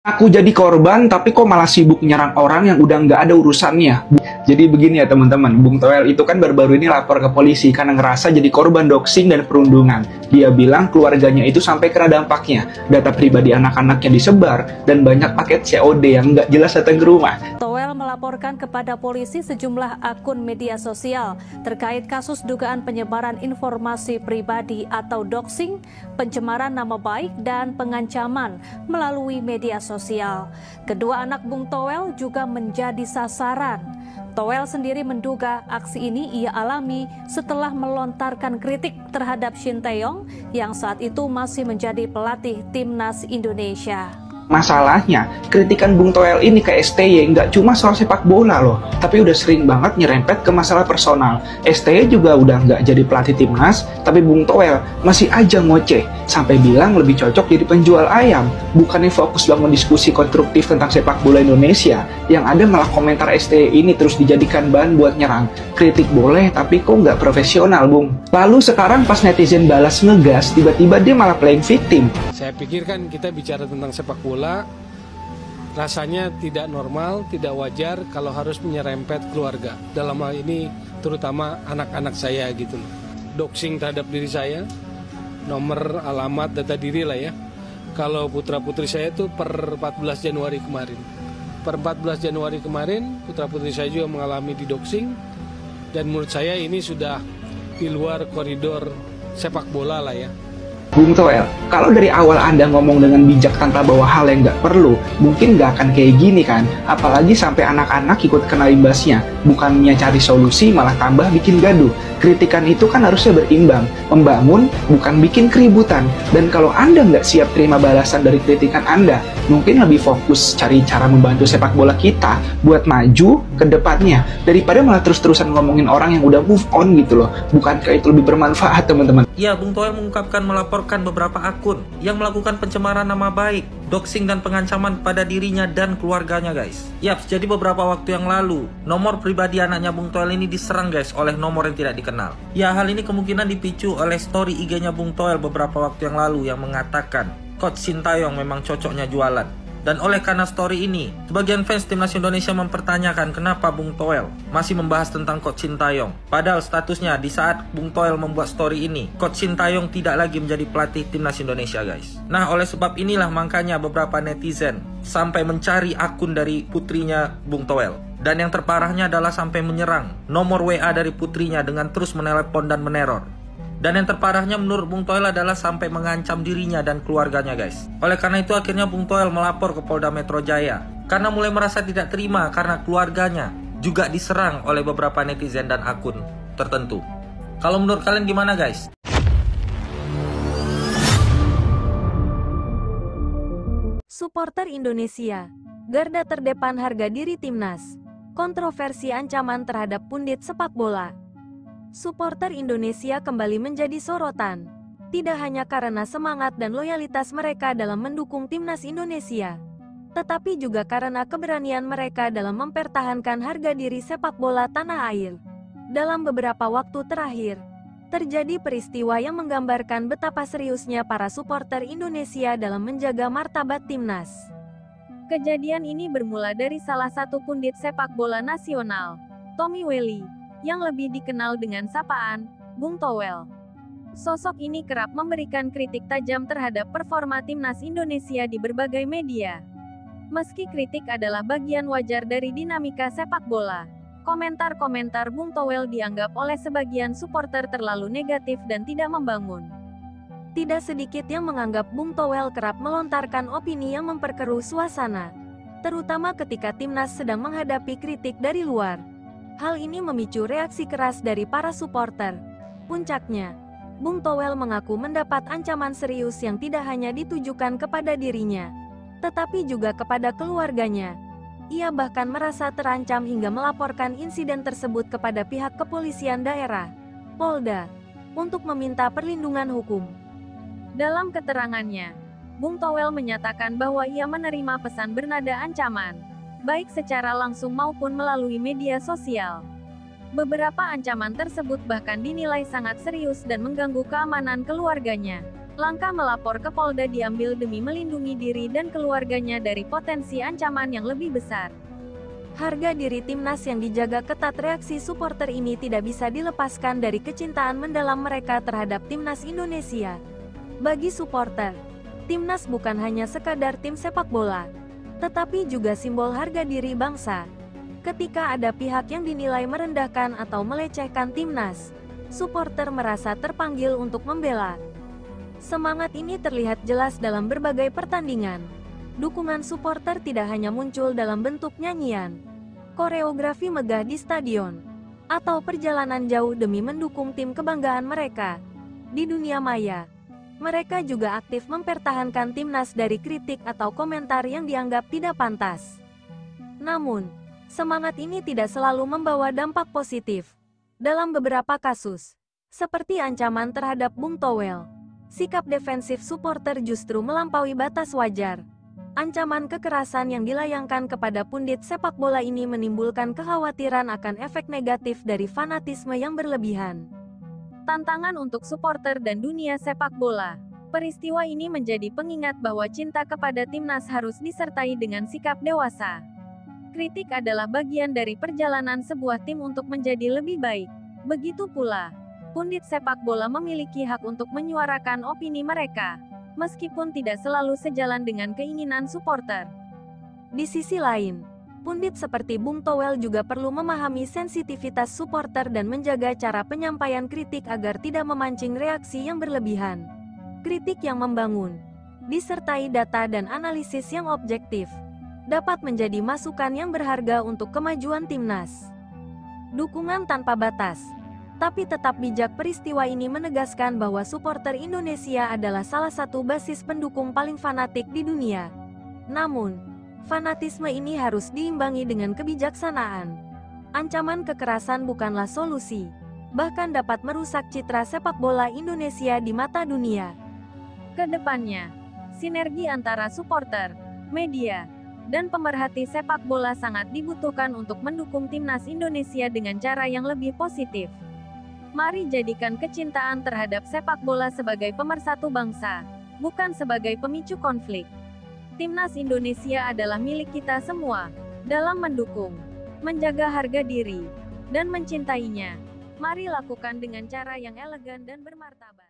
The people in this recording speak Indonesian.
Aku jadi korban, tapi kok malah sibuk nyerang orang yang udah nggak ada urusannya. Jadi begini ya teman-teman, Bung Toel itu kan baru-baru ini lapor ke polisi karena ngerasa jadi korban doxing dan perundungan. Dia bilang keluarganya itu sampai kena dampaknya. Data pribadi anak-anaknya disebar, dan banyak paket COD yang nggak jelas datang ke rumah. Toel melaporkan kepada polisi sejumlah akun media sosial terkait kasus dugaan penyebaran informasi pribadi atau doxing, pencemaran nama baik, dan pengancaman melalui media sosial. Kedua anak Bung Toel juga menjadi sasaran. Toel sendiri menduga aksi ini ia alami setelah melontarkan kritik terhadap Shin Tae-yong yang saat itu masih menjadi pelatih timnas Indonesia. Masalahnya, kritikan Bung Toel ini ke STY nggak cuma soal sepak bola loh, tapi udah sering banget nyerempet ke masalah personal. STY juga udah nggak jadi pelatih timnas, tapi Bung Toel masih aja ngoceh, sampai bilang lebih cocok jadi penjual ayam, bukannya fokus bangun diskusi konstruktif tentang sepak bola Indonesia. Yang ada malah komentar STY ini terus dijadikan bahan buat nyerang. Kritik boleh, tapi kok nggak profesional, Bung? Lalu sekarang pas netizen balas ngegas, tiba-tiba dia malah playing victim. Saya pikir kan kita bicara tentang sepak bola, rasanya tidak normal, tidak wajar kalau harus menyerempet keluarga. Dalam hal ini terutama anak-anak saya gitu loh. Doxing terhadap diri saya, nomor, alamat, data diri lah ya. Kalau putra-putri saya itu per 14 Januari kemarin. Per 14 Januari kemarin, putra-putri saya juga mengalami didoxing. Dan menurut saya ini sudah di luar koridor sepak bola lah ya. Bung Toel, kalau dari awal Anda ngomong dengan bijak tanpa bawa hal yang nggak perlu, mungkin nggak akan kayak gini kan? Apalagi sampai anak-anak ikut kena imbasnya. Bukannya cari solusi, malah tambah bikin gaduh. Kritikan itu kan harusnya berimbang, membangun, bukan bikin keributan. Dan kalau Anda nggak siap terima balasan dari kritikan Anda, mungkin lebih fokus cari cara membantu sepak bola kita buat maju ke depannya, daripada malah terus-terusan ngomongin orang yang udah move on gitu loh. Bukankah itu lebih bermanfaat, teman-teman? Ya, Bung Toel mengungkapkan melaporkan beberapa akun yang melakukan pencemaran nama baik, doxing dan pengancaman pada dirinya dan keluarganya, guys. Yaps, jadi beberapa waktu yang lalu, nomor pribadi anaknya Bung Toel ini diserang, guys, oleh nomor yang tidak dikenal. Ya, hal ini kemungkinan dipicu oleh story IG-nya Bung Toel beberapa waktu yang lalu yang mengatakan Coach Shin Tae-yong memang cocoknya jualan. Dan oleh karena story ini, sebagian fans timnas Indonesia mempertanyakan kenapa Bung Toel masih membahas tentang Coach Shin Tae-yong. Padahal statusnya di saat Bung Toel membuat story ini, Coach Shin Tae-yong tidak lagi menjadi pelatih timnas Indonesia, guys. Nah, oleh sebab inilah makanya beberapa netizen sampai mencari akun dari putrinya Bung Toel. Dan yang terparahnya adalah sampai menyerang nomor WA dari putrinya dengan terus menelepon dan meneror. Dan yang terparahnya menurut Bung Toel adalah sampai mengancam dirinya dan keluarganya, guys. Oleh karena itu akhirnya Bung Toel melapor ke Polda Metro Jaya karena mulai merasa tidak terima karena keluarganya juga diserang oleh beberapa netizen dan akun tertentu. Kalau menurut kalian gimana, guys? Supporter Indonesia, garda terdepan harga diri timnas. Kontroversi ancaman terhadap pundit sepak bola. Supporter Indonesia kembali menjadi sorotan, tidak hanya karena semangat dan loyalitas mereka dalam mendukung timnas Indonesia, tetapi juga karena keberanian mereka dalam mempertahankan harga diri sepak bola tanah air. Dalam beberapa waktu terakhir, terjadi peristiwa yang menggambarkan betapa seriusnya para supporter Indonesia dalam menjaga martabat timnas. Kejadian ini bermula dari salah satu pundit sepak bola nasional, Tommy Welly, yang lebih dikenal dengan sapaan Bung Toel. Sosok ini kerap memberikan kritik tajam terhadap performa timnas Indonesia di berbagai media. Meski kritik adalah bagian wajar dari dinamika sepak bola, komentar-komentar Bung Toel dianggap oleh sebagian supporter terlalu negatif dan tidak membangun. Tidak sedikit yang menganggap Bung Toel kerap melontarkan opini yang memperkeruh suasana, terutama ketika timnas sedang menghadapi kritik dari luar. Hal ini memicu reaksi keras dari para supporter. Puncaknya, Bung Toel mengaku mendapat ancaman serius yang tidak hanya ditujukan kepada dirinya, tetapi juga kepada keluarganya. Ia bahkan merasa terancam hingga melaporkan insiden tersebut kepada pihak kepolisian daerah, Polda, untuk meminta perlindungan hukum. Dalam keterangannya, Bung Toel menyatakan bahwa ia menerima pesan bernada ancaman, baik secara langsung maupun melalui media sosial. Beberapa ancaman tersebut bahkan dinilai sangat serius dan mengganggu keamanan keluarganya. Langkah melapor ke Polda diambil demi melindungi diri dan keluarganya dari potensi ancaman yang lebih besar. Harga diri timnas yang dijaga ketat, reaksi supporter ini tidak bisa dilepaskan dari kecintaan mendalam mereka terhadap timnas Indonesia. Bagi supporter, timnas bukan hanya sekadar tim sepak bola, tetapi juga simbol harga diri bangsa. Ketika ada pihak yang dinilai merendahkan atau melecehkan timnas, supporter merasa terpanggil untuk membela. Semangat ini terlihat jelas dalam berbagai pertandingan. Dukungan supporter tidak hanya muncul dalam bentuk nyanyian, koreografi megah di stadion, atau perjalanan jauh demi mendukung tim kebanggaan mereka. Di dunia maya, mereka juga aktif mempertahankan timnas dari kritik atau komentar yang dianggap tidak pantas. Namun, semangat ini tidak selalu membawa dampak positif. Dalam beberapa kasus, seperti ancaman terhadap Bung Toel, sikap defensif supporter justru melampaui batas wajar. Ancaman kekerasan yang dilayangkan kepada pundit sepak bola ini menimbulkan kekhawatiran akan efek negatif dari fanatisme yang berlebihan. Tantangan untuk supporter dan dunia sepak bola. Peristiwa ini menjadi pengingat bahwa cinta kepada timnas harus disertai dengan sikap dewasa. Kritik adalah bagian dari perjalanan sebuah tim untuk menjadi lebih baik. Begitu pula, pundit sepak bola memiliki hak untuk menyuarakan opini mereka, meskipun tidak selalu sejalan dengan keinginan supporter. Di sisi lain, pundit seperti Bung Toel juga perlu memahami sensitivitas supporter dan menjaga cara penyampaian kritik agar tidak memancing reaksi yang berlebihan. Kritik yang membangun, disertai data dan analisis yang objektif, dapat menjadi masukan yang berharga untuk kemajuan timnas. Dukungan tanpa batas, tapi tetap bijak. Peristiwa ini menegaskan bahwa supporter Indonesia adalah salah satu basis pendukung paling fanatik di dunia. Namun, fanatisme ini harus diimbangi dengan kebijaksanaan. Ancaman kekerasan bukanlah solusi, bahkan dapat merusak citra sepak bola Indonesia di mata dunia. Kedepannya, sinergi antara supporter, media, dan pemerhati sepak bola sangat dibutuhkan untuk mendukung timnas Indonesia dengan cara yang lebih positif. Mari jadikan kecintaan terhadap sepak bola sebagai pemersatu bangsa, bukan sebagai pemicu konflik. Timnas Indonesia adalah milik kita semua. Dalam mendukung, menjaga harga diri, dan mencintainya, mari lakukan dengan cara yang elegan dan bermartabat.